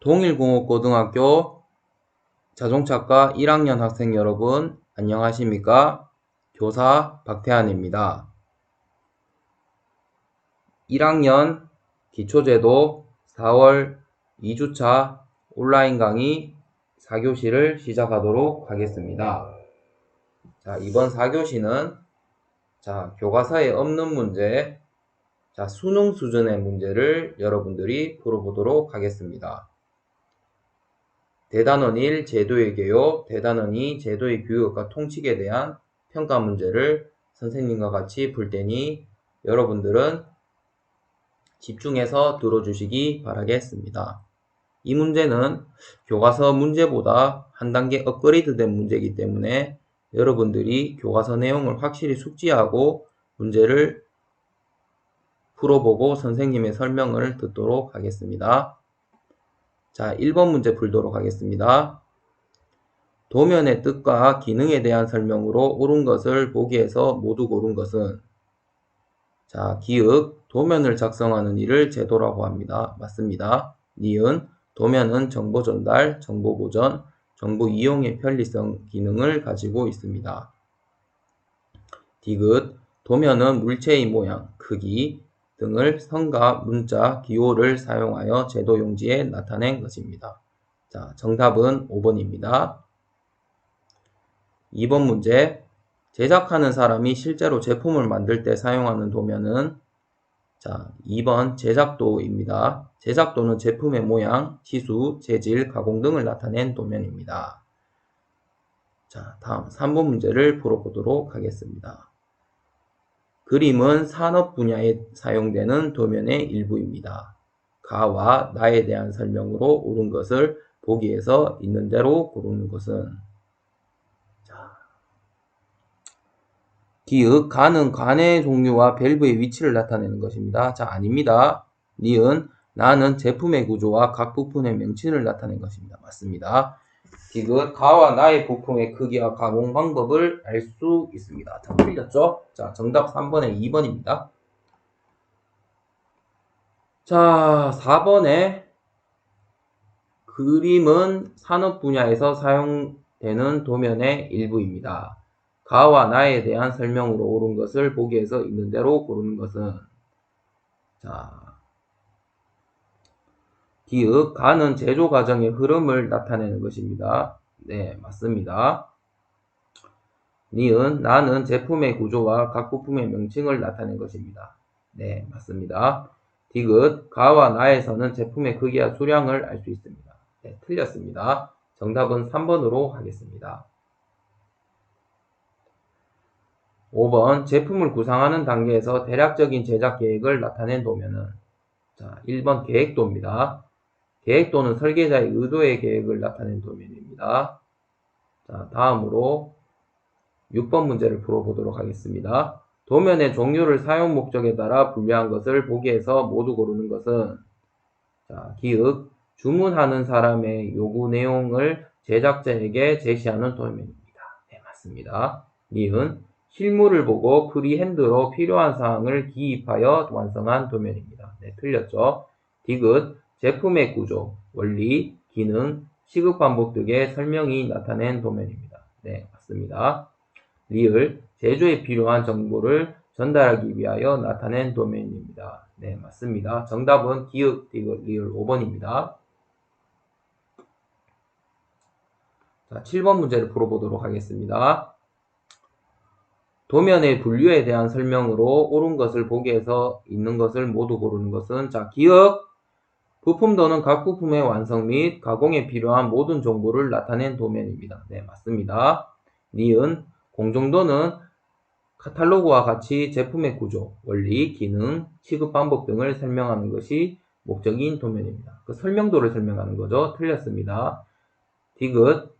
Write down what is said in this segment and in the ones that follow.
동일공업고등학교 자동차과 1학년 학생 여러분, 안녕하십니까? 교사 박태환입니다. 1학년 기초제도 4월 2주차 온라인 강의 4교시를 시작하도록 하겠습니다. 자, 이번 4교시는 교과서에 없는 문제, 수능 수준의 문제를 여러분들이 풀어보도록 하겠습니다. 대단원 1 제도의 개요, 대단원 2 제도의 교육과 통칙에 대한 평가 문제를 선생님과 같이 풀 테니 여러분들은 집중해서 들어주시기 바라겠습니다. 이 문제는 교과서 문제보다 한 단계 업그레이드된 문제이기 때문에 여러분들이 교과서 내용을 확실히 숙지하고 문제를 풀어보고 선생님의 설명을 듣도록 하겠습니다. 자, 1번 문제 풀도록 하겠습니다. 도면의 뜻과 기능에 대한 설명으로 옳은 것을 보기에서 모두 고른 것은? 자, 기읍, 도면을 작성하는 일을 제도라고 합니다. 맞습니다. 니은, 도면은 정보 전달, 정보 보전, 정보 이용의 편리성 기능을 가지고 있습니다. 디귿, 도면은 물체의 모양, 크기 등을 성과, 문자, 기호를 사용하여 제도 용지에 나타낸 것입니다. 자, 정답은 5번입니다. 2번 문제, 제작하는 사람이 실제로 제품을 만들 때 사용하는 도면은? 자, 2번 제작도입니다. 제작도는 제품의 모양, 치수, 재질, 가공 등을 나타낸 도면입니다. 자, 다음 3번 문제를 풀어보도록 하겠습니다. 그림은 산업 분야에 사용되는 도면의 일부입니다. 가와 나에 대한 설명으로 옳은 것을 보기에서 있는 대로 고르는 것은? 자, 기읍, 가는 관의 종류와 밸브의 위치를 나타내는 것입니다. 자, 아닙니다. 니은, 나는 제품의 구조와 각 부품의 명칭을 나타낸 것입니다. 맞습니다. 디귿, 가와 나의 부품의 크기와 가공 방법을 알 수 있습니다. 자, 틀렸죠? 자, 정답 3번에 2번입니다. 자, 4번에 그림은 산업 분야에서 사용되는 도면의 일부입니다. 가와 나에 대한 설명으로 옳은 것을 보기에서 있는 대로 고르는 것은? 자, 기읍, 가는 제조 과정의 흐름을 나타내는 것입니다. 네, 맞습니다. 니은, 나는 제품의 구조와 각 부품의 명칭을 나타낸 것입니다. 네, 맞습니다. 디귿, 가와 나에서는 제품의 크기와 수량을 알 수 있습니다. 네, 틀렸습니다. 정답은 3번으로 하겠습니다. 5번, 제품을 구상하는 단계에서 대략적인 제작 계획을 나타낸 도면은? 자, 1번 계획도입니다. 계획도는 설계자의 의도의 계획을 나타낸 도면입니다. 자, 다음으로 6번 문제를 풀어보도록 하겠습니다. 도면의 종류를 사용 목적에 따라 분류한 것을 보기에서 모두 고르는 것은? 자, 기읍, 주문하는 사람의 요구 내용을 제작자에게 제시하는 도면입니다. 네, 맞습니다. 니은, 실물을 보고 프리핸드로 필요한 사항을 기입하여 완성한 도면입니다. 네, 틀렸죠? 디귿, 제품의 구조, 원리, 기능, 시급 반복 등의 설명이 나타낸 도면입니다. 네, 맞습니다. 리을, 제조에 필요한 정보를 전달하기 위하여 나타낸 도면입니다. 네, 맞습니다. 정답은 기읍, 디귿, 리을 5번입니다. 자, 7번 문제를 풀어보도록 하겠습니다. 도면의 분류에 대한 설명으로 옳은 것을 보기에서 있는 것을 모두 고르는 것은? 자, 기억, 부품도는 각 부품의 완성 및 가공에 필요한 모든 정보를 나타낸 도면입니다. 네, 맞습니다. 니은, 공정도는 카탈로그와 같이 제품의 구조, 원리, 기능, 취급 방법 등을 설명하는 것이 목적인 도면입니다. 그 설명도를 설명하는 거죠. 틀렸습니다. 디귿,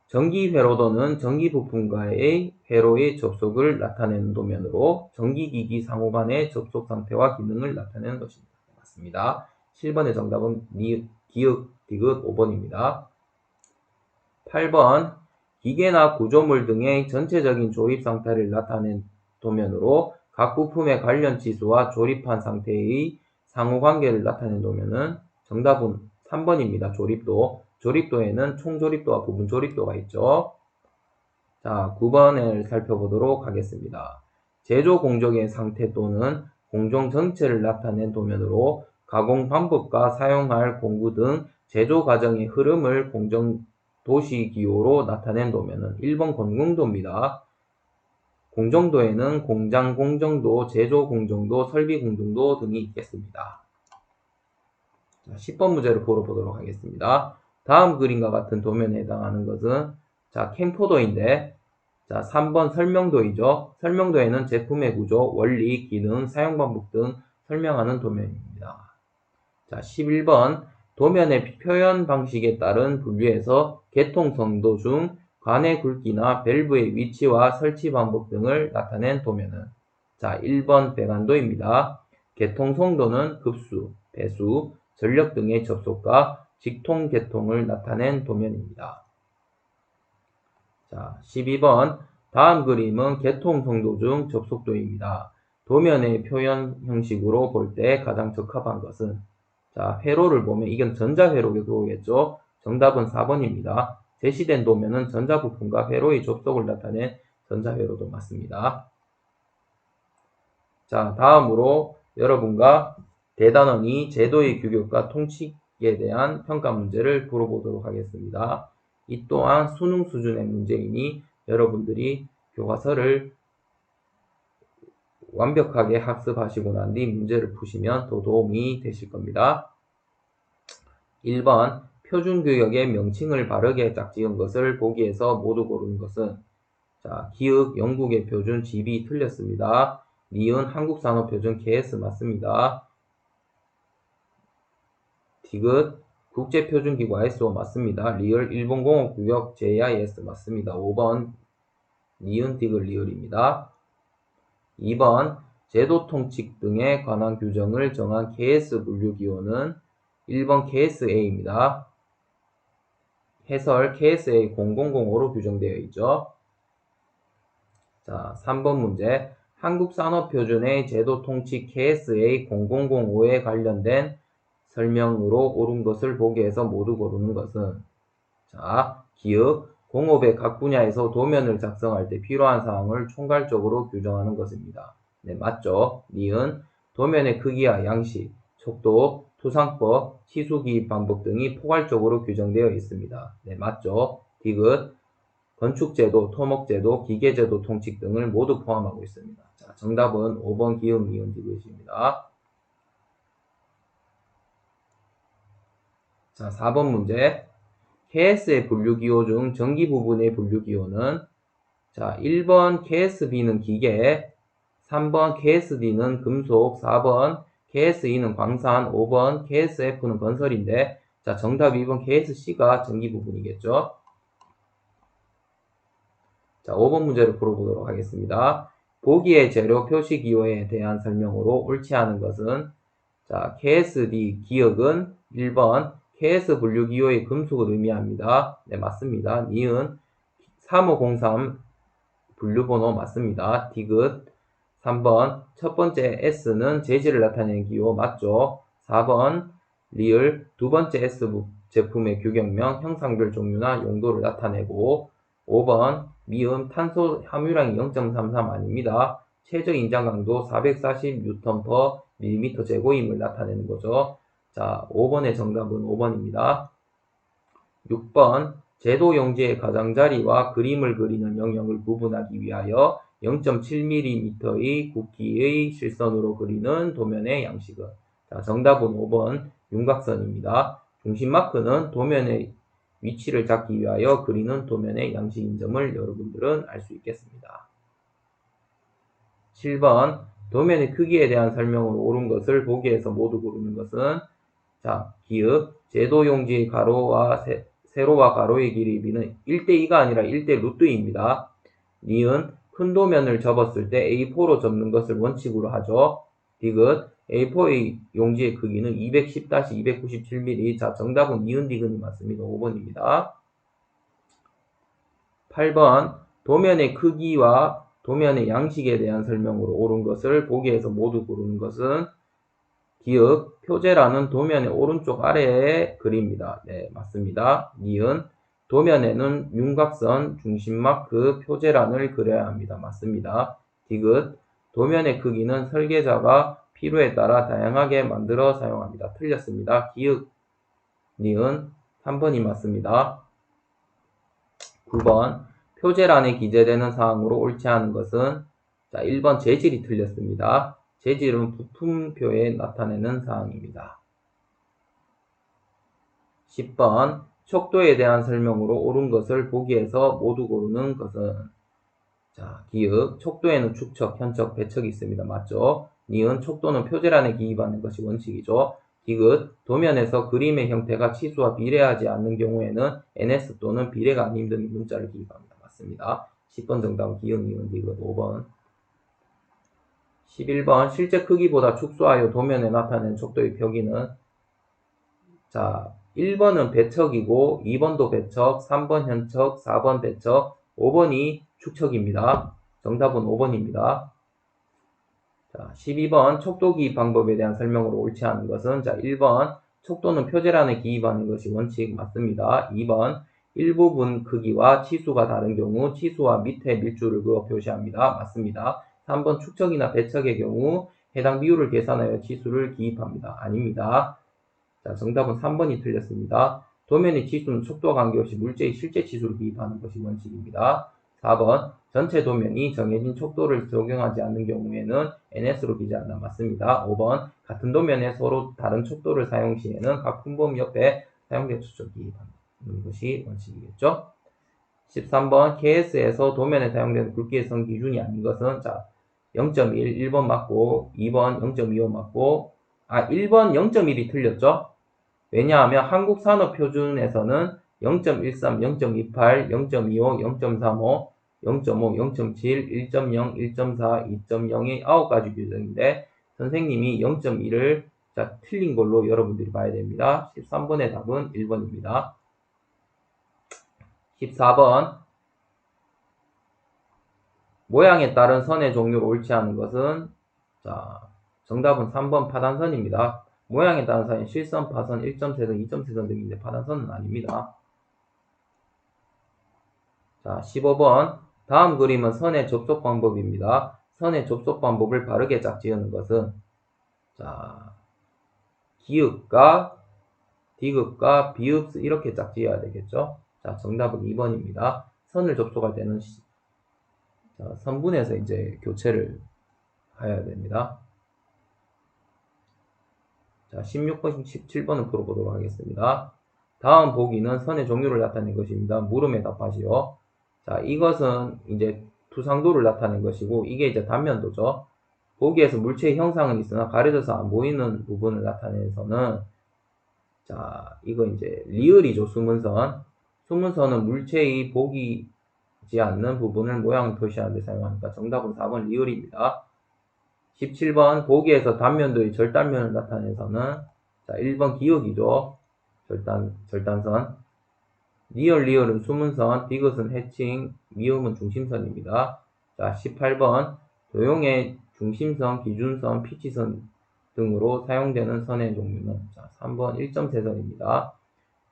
전기 회로도는 전기 부품과의 회로의 접속을 나타내는 도면으로 전기기기 상호 간의 접속 상태와 기능을 나타내는 것입니다. 맞습니다. 7번의 정답은 기역, 디귿 5번입니다. 8번, 기계나 구조물 등의 전체적인 조립 상태를 나타낸 도면으로 각 부품의 관련 치수와 조립한 상태의 상호관계를 나타낸 도면은? 정답은 3번입니다. 조립도. 조립도에는 총조립도와 부분조립도가 있죠. 자, 9번을 살펴보도록 하겠습니다. 제조 공정의 상태 또는 공정 전체를 나타낸 도면으로 가공 방법과 사용할 공구 등 제조 과정의 흐름을 공정 도시기호로 나타낸 도면은 1번 건공도입니다. 공정도에는 공장 공정도, 제조 공정도, 설비 공정도 등이 있겠습니다. 자, 10번 문제를 보도록 하겠습니다. 다음 그림과 같은 도면에 해당하는 것은 자, 캠코더인데 자, 3번 설명도이죠. 설명도에는 제품의 구조, 원리, 기능, 사용 방법 등 설명하는 도면입니다. 자, 11번 도면의 표현 방식에 따른 분류에서 개통성도 중 관의 굵기나 밸브의 위치와 설치 방법 등을 나타낸 도면은 자, 1번 배관도입니다. 개통성도는 급수, 배수, 전력 등의 접속과 직통 개통을 나타낸 도면입니다. 자, 12번 다음 그림은 개통성도 중 접속도입니다. 도면의 표현 형식으로 볼 때 가장 적합한 것은 자, 회로를 보면 이건 전자회로겠죠. 정답은 4번입니다. 제시된 도면은 전자부품과 회로의 접속을 나타낸 전자회로도 맞습니다. 자, 다음으로 여러분과 대단원이 제도의 규격과 통칙에 대한 평가 문제를 풀어보도록 하겠습니다. 이 또한 수능 수준의 문제이니 여러분들이 교과서를 완벽하게 학습하시고 난 뒤 문제를 푸시면 더 도움이 되실 겁니다. 1번 표준규격의 명칭을 바르게 짝지은 것을 보기에서 모두 고르는 것은 자, 기읍 영국의 표준 GB 틀렸습니다. 니은 한국산업표준 KS 맞습니다. 디귿 국제표준기구 ISO 맞습니다. 리을 일본공업규격 JIS 맞습니다. 5번 니은 디귿 리을입니다. 2번 제도통칙 등에 관한 규정을 정한 KS 분류기호는 1번 KSA입니다. 해설 KSA 0005로 규정되어 있죠. 자, 3번 문제 한국산업표준의 제도통칙 KSA 0005에 관련된 설명으로 옳은 것을 보기에서 모두 고르는 것은 자, 기읍 공업의 각 분야에서 도면을 작성할 때 필요한 사항을 총괄적으로 규정하는 것입니다. 네, 맞죠? 니은 도면의 크기와 양식, 척도, 투상법, 치수기입 방법 등이 포괄적으로 규정되어 있습니다. 네, 맞죠? 디귿 건축제도, 토목제도, 기계제도 통칙 등을 모두 포함하고 있습니다. 자, 정답은 5번 기읍, 니은, 디귿입니다. 자, 4번 문제 KS의 분류기호 중 전기 부분의 분류기호는 자, 1번 KSB는 기계, 3번 KSD는 금속, 4번 KSE는 광산, 5번 KSF는 건설인데 자, 정답 2번 KSC가 전기 부분이겠죠. 자, 5번 문제를 풀어보도록 하겠습니다. 보기의 재료 표시 기호에 대한 설명으로 옳지 않은 것은 자, KSD 기억은 1번 KS 분류 기호의 금속을 의미합니다. 네, 맞습니다. 니은 3503 분류번호 맞습니다. 디귿 3번 첫 번째 S는 재질을 나타내는 기호 맞죠? 4번 리을 두 번째 S 제품의 규격명, 형상별 종류나 용도를 나타내고 5번 미음 탄소 함유량이 0.33 아닙니다. 최저 인장 강도 440N/mm 제곱임을 나타내는 거죠. 자, 5번의 정답은 5번입니다. 6번 제도 용지의 가장자리와 그림을 그리는 영역을 구분하기 위하여 0.7mm의 굵기의 실선으로 그리는 도면의 양식은 자, 정답은 5번 윤곽선입니다. 중심 마크는 도면의 위치를 잡기 위하여 그리는 도면의 양식인 점을 여러분들은 알 수 있겠습니다. 7번 도면의 크기에 대한 설명으로 옳은 것을 보기에서 모두 고르는 것은 자, 기읍 제도용지의 가로와 세로와 가로의 길이는 1대2가 아니라 1대√2입니다. 니은 큰 도면을 접었을 때 A4로 접는 것을 원칙으로 하죠. 디귿 A4의 용지의 크기는 210-297mm. 자, 정답은 니은 디귿이 맞습니다. 5번입니다. 8번 도면의 크기와 도면의 양식에 대한 설명으로 옳은 것을 보기에서 모두 고르는 것은 기역, 표제라는 도면의 오른쪽 아래의 글입니다. 네, 맞습니다. 니은, 도면에는 윤곽선, 중심마크, 표제란을 그려야 합니다. 맞습니다. 디귿, 도면의 크기는 설계자가 필요에 따라 다양하게 만들어 사용합니다. 틀렸습니다. 기역, 니은, 3번이 맞습니다. 9번, 표제란에 기재되는 사항으로 옳지 않은 것은, 자, 1번 재질이 틀렸습니다. 재질은 부품표에 나타내는 사항입니다. 10번, 척도에 대한 설명으로 옳은 것을 보기에서 모두 고르는 것은, 자, 기역, 척도에는 축척, 현척, 배척이 있습니다. 맞죠? 니은, 척도는 표제란에 기입하는 것이 원칙이죠. 디귿, 도면에서 그림의 형태가 치수와 비례하지 않는 경우에는 ns 또는 비례가 아닌 등의 문자를 기입합니다. 맞습니다. 10번 정답은 기역, 니은, 디귿. 5번. 11번, 실제 크기보다 축소하여 도면에 나타낸 척도의 표기는, 자, 1번은 배척이고 2번도 배척, 3번 현척, 4번 배척, 5번이 축척입니다. 정답은 5번입니다. 자, 12번 척도 기입 방법에 대한 설명으로 옳지 않은 것은, 자, 1번 척도는 표제란에 기입하는 것이 원칙 맞습니다. 2번 일부분 크기와 치수가 다른 경우 치수와 밑에 밀줄을 그어 표시합니다. 맞습니다. 3번 축척이나 배척의 경우 해당 비율을 계산하여 치수를 기입합니다. 아닙니다. 자, 정답은 3번이 틀렸습니다. 도면의 치수는 척도와 관계없이 물체의 실제 치수를 기입하는 것이 원칙입니다. 4번 전체 도면이 정해진 척도를 적용하지 않는 경우에는 NS로 기재한다. 맞습니다. 5번 같은 도면에 서로 다른 척도를 사용 시에는 각 분범 옆에 사용된 추척 기입하는 것이 원칙이겠죠. 13번 KS에서 도면에 사용되는 굵기의 기준이 아닌 것은, 자, 0.1, 1번 맞고 2번 0.25 맞고, 1번 0.1이 틀렸죠. 왜냐하면 한국산업표준에서는 0.13, 0.28, 0.25, 0.35, 0.5, 0.7, 1.0, 1.4, 2.0의 9가지 규정인데 선생님이 0.1을 자, 틀린 걸로 여러분들이 봐야 됩니다. 13번의 답은 1번입니다. 14번 모양에 따른 선의 종류로 옳지 않은 것은, 자, 정답은 3번 파단선입니다. 모양에 따른 선이 실선, 파선, 1.3선, 2.3선 등인데 파단선은 아닙니다. 자, 15번 다음 그림은 선의 접속 방법입니다. 선의 접속 방법을 바르게 짝지으는 것은, 자, 기읍과 디귿과 비읍 이렇게 짝지어야 되겠죠. 자, 정답은 2번입니다. 선을 접속할 때는 자, 선분해서 이제 교체를 해야 됩니다. 자, 16번, 17번을 풀어보도록 하겠습니다. 다음 보기는 선의 종류를 나타낸 것입니다. 물음에 답하시오. 자, 이것은 이제 투상도를 나타낸 것이고, 이게 이제 단면도죠. 보기에서 물체의 형상은 있으나 가려져서 안 보이는 부분을 나타내서는, 자, 이거 이제 리을이죠. 수문선. 수문선은 물체의 보이지 않는 부분을 모양을 표시하는 데 사용하니까 정답은 4번 리을입니다. 17번 보기에서 단면도의 절단면을 나타내서는, 자, 1번 기역이죠. 절단선. 리을은 수문선, 디귿은 해칭, 미음은 중심선입니다. 자, 18번 도형의 중심선, 기준선, 피치선 등으로 사용되는 선의 종류는, 자, 3번 1.3선입니다.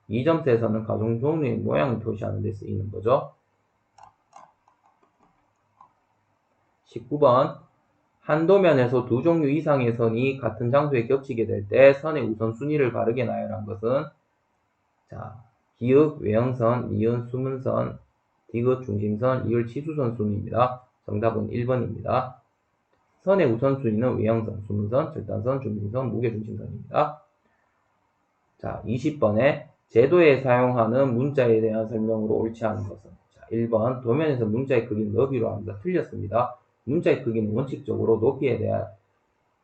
2.3선은 가종 종류의 모양을 표시하는 데 쓰이는 거죠. 19번 한 도면에서 두 종류 이상의 선이 같은 장소에 겹치게 될 때 선의 우선순위를 바르게 나열한 것은, 자, 기역, 외형선, 니은, 수문선, 디귿, 중심선, 리을, 치수선 순입니다. 정답은 1번입니다. 선의 우선순위는 외형선, 수문선, 절단선, 중심선, 무게중심선입니다. 자, 20번에 제도에 사용하는 문자에 대한 설명으로 옳지 않은 것은, 자, 1번 도면에서 문자의 크기는 너비로 합니다. 틀렸습니다. 문자의 크기는 원칙적으로 높이에 대한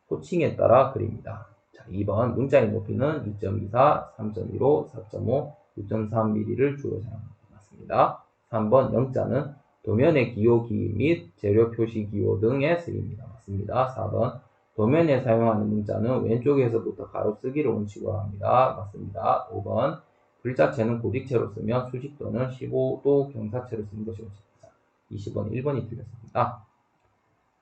호칭에 따라 그립니다. 자, 2번 문자의 높이는 2.24, 3.15, 4.5, 6.3mm를 주로 사용합니다. 맞습니다. 3번 영자는 도면의 기호, 기입 및 재료 표시 기호 등에 쓰입니다. 맞습니다. 4번 도면에 사용하는 문자는 왼쪽에서부터 가로쓰기를 원칙으로 합니다. 맞습니다. 5번 글자체는 고딕체로 쓰며 수직 또는 15도 경사체로 쓰는 것이 원칙입니다. 20번 1번이 틀렸습니다.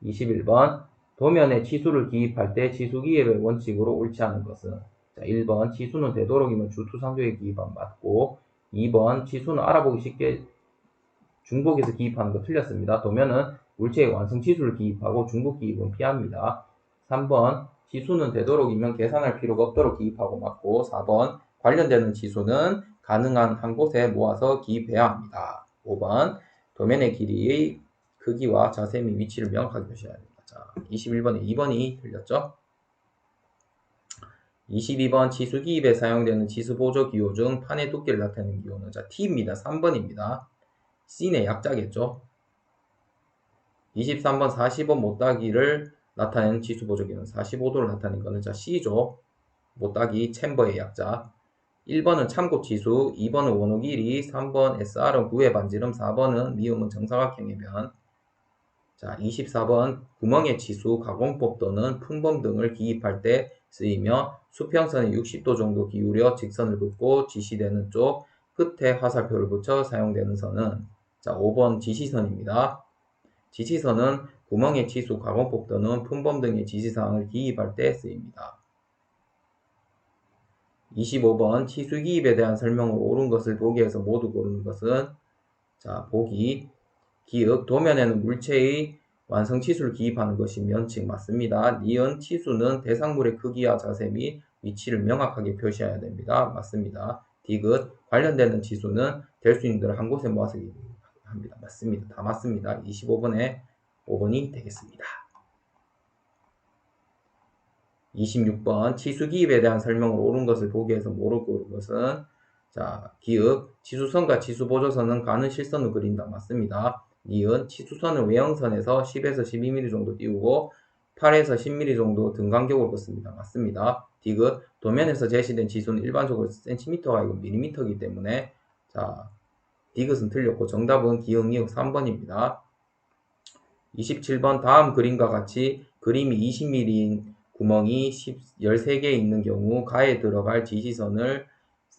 21번 도면에 치수를 기입할 때 치수기입의 원칙으로 옳지 않은 것은 자, 1번 치수는 되도록이면 주투상조에 기입하면 맞고 2번 치수는 알아보기 쉽게 중복해서 기입하는 거 틀렸습니다. 도면은 물체의 완성 치수를 기입하고 중복 기입은 피합니다. 3번 치수는 되도록이면 계산할 필요가 없도록 기입하고 맞고 4번 관련되는 치수는 가능한 한 곳에 모아서 기입해야 합니다. 5번 도면의 길이의 크기와 자세 및 위치를 명확하게 표시해야 합니다. 자, 21번에 2번이 틀렸죠? 22번 치수 기입에 사용되는 치수 보조 기호 중 판의 두께를 나타내는 기호는 자, T입니다. 3번입니다. C의 약자겠죠? 23번 45 못따기를 나타내는 치수 보조기는 45도를 나타내는 거는 자 C죠. 못따기 챔버의 약자. 1번은 참곱지수, 2번은 원호 길이, 3번 SR은 구의 반지름, 4번은 미음은 정사각형의 변. 자, 24번 구멍의 치수, 가공법 또는 품범 등을 기입할 때 쓰이며 수평선에 60도 정도 기울여 직선을 긋고 지시되는 쪽 끝에 화살표를 붙여 사용되는 선은 자, 5번 지시선입니다. 지시선은 구멍의 치수, 가공법 또는 품범 등의 지시사항을 기입할 때 쓰입니다. 25번 치수 기입에 대한 설명으로 옳은 것을 보기에서 모두 고르는 것은 자, 보기 기읍 도면에는 물체의 완성 치수를 기입하는 것이 면칙 맞습니다. 니은 치수는 대상물의 크기와 자세 및 위치를 명확하게 표시해야 됩니다. 맞습니다. 디귿 관련되는 치수는 될 수 있는 대로 한 곳에 모아서 합니다. 맞습니다. 다 맞습니다. 25번에 5번이 되겠습니다. 26번 치수 기입에 대한 설명으로 옳은 것을 보기에서 모르고 옳은 것은 자, 기읍 치수선과 치수보조선은 가는 실선을 그린다. 맞습니다. 니은 치수선을 외형선에서 10에서 12mm 정도 띄우고 8에서 10mm 정도 등 간격으로 긋습니다. 맞습니다. 디귿 도면에서 제시된 치수는 일반적으로 cm가 아니고 mm이기 때문에 자, 디귿은 틀렸고 정답은 기역, 니역 3번입니다. 27번 다음 그림과 같이 그림이 20mm인 구멍이 13개 있는 경우 가에 들어갈 지시선을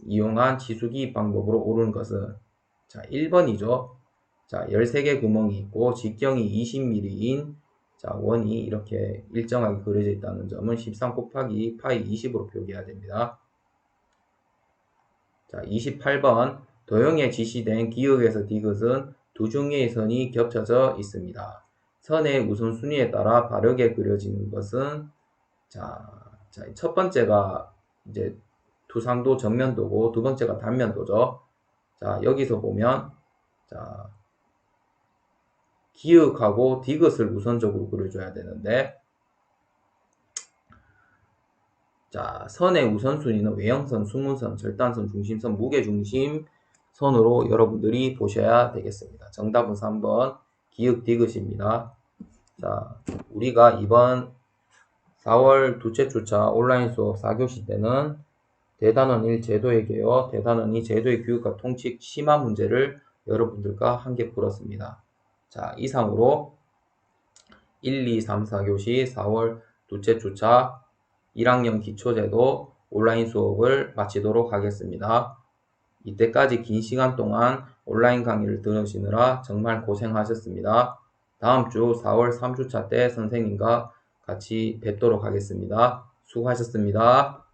이용한 치수기입 방법으로 옳은 것은 자 1번이죠. 자 13개 구멍이 있고 직경이 20mm인 자 원이 이렇게 일정하게 그려져 있다는 점은 13 곱하기 파이 20으로 표기해야 됩니다. 자 28번 도형에 지시된 기역에서 디귿은 두 중의 선이 겹쳐져 있습니다. 선의 우선순위에 따라 바르게 그려지는 것은 첫 번째가 이제 두상도 정면도고 두 번째가 단면도죠. 자, 여기서 보면 자, 기역하고 디귿을 우선적으로 그려줘야 되는데 자, 선의 우선순위는 외형선, 수문선, 절단선, 중심선, 무게중심 선으로 여러분들이 보셔야 되겠습니다. 정답은 3번 기역 디귿입니다. 자, 우리가 이번 4월 둘째 주차 온라인 수업 4교시 때는 대단원 1 제도의 개요, 대단원 2 제도의 교육과 통칙 심화 문제를 여러분들과 함께 풀었습니다. 자, 이상으로 1, 2, 3, 4교시 4월 둘째 주차 1학년 기초제도 온라인 수업을 마치도록 하겠습니다. 이때까지 긴 시간 동안 온라인 강의를 들으시느라 정말 고생하셨습니다. 다음 주 4월 3주차 때 선생님과 같이 뵙도록 하겠습니다. 수고하셨습니다.